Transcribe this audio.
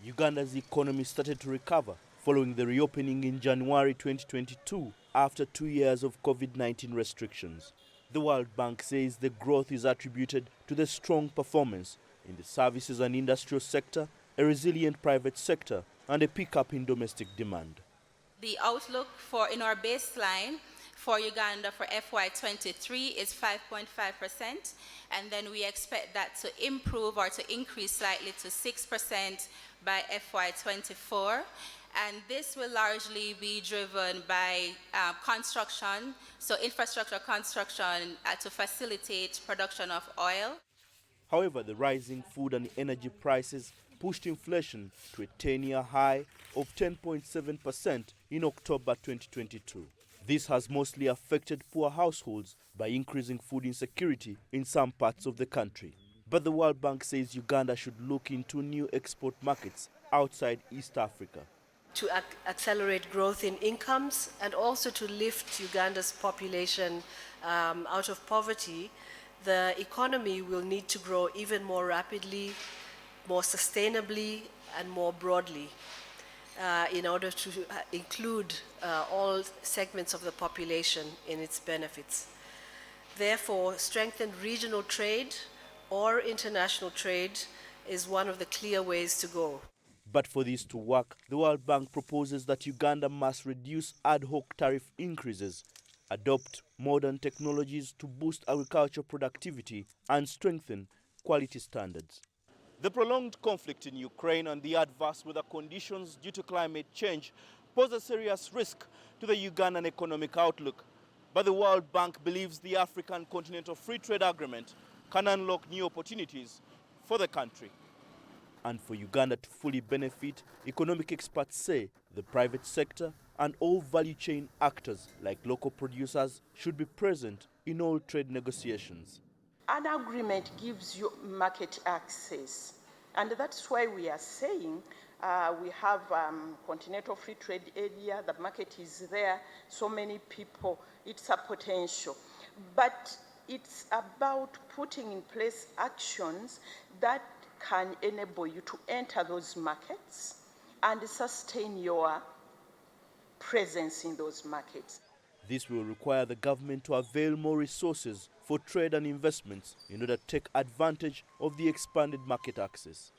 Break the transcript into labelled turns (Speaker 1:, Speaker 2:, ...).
Speaker 1: Uganda's economy started to recover following the reopening in January 2022 after 2 years of COVID-19 restrictions. The World Bank says the growth is attributed to the strong performance in the services and industrial sector, a resilient private sector, and a pickup in domestic demand.
Speaker 2: The outlook in our baseline for Uganda for FY23 is 5.5%, and then we expect that to improve or to increase slightly to 6% by FY24. And this will largely be driven by construction, so infrastructure construction to facilitate production of oil.
Speaker 1: However, the rising food and energy prices pushed inflation to a 10-year high of 10.7% in October 2022. This has mostly affected poor households by increasing food insecurity in some parts of the country. But the World Bank says Uganda should look into new export markets outside East Africa.
Speaker 3: To accelerate growth in incomes and also to lift Uganda's population out of poverty, the economy will need to grow even more rapidly, more sustainably, and more broadly in order to include all segments of the population in its benefits. Therefore, strengthened regional trade or international trade is one of the clear ways to go.
Speaker 1: But for this to work, the World Bank proposes that Uganda must reduce ad hoc tariff increases, adopt modern technologies to boost agricultural productivity, and strengthen quality standards. The prolonged conflict in Ukraine and the adverse weather conditions due to climate change pose a serious risk to the Ugandan economic outlook. But the World Bank believes the African Continental Free Trade Agreement can unlock new opportunities for the country. And for Uganda to fully benefit, economic experts say the private sector and all value chain actors like local producers should be present in all trade negotiations.
Speaker 4: An agreement gives you market access, and that's why we are saying we have continental free trade area, the market is there, so many people, it's a potential. But it's about putting in place actions that can enable you to enter those markets and sustain your presence in those markets.
Speaker 1: This will require the government to avail more resources for trade and investments in order to take advantage of the expanded market access.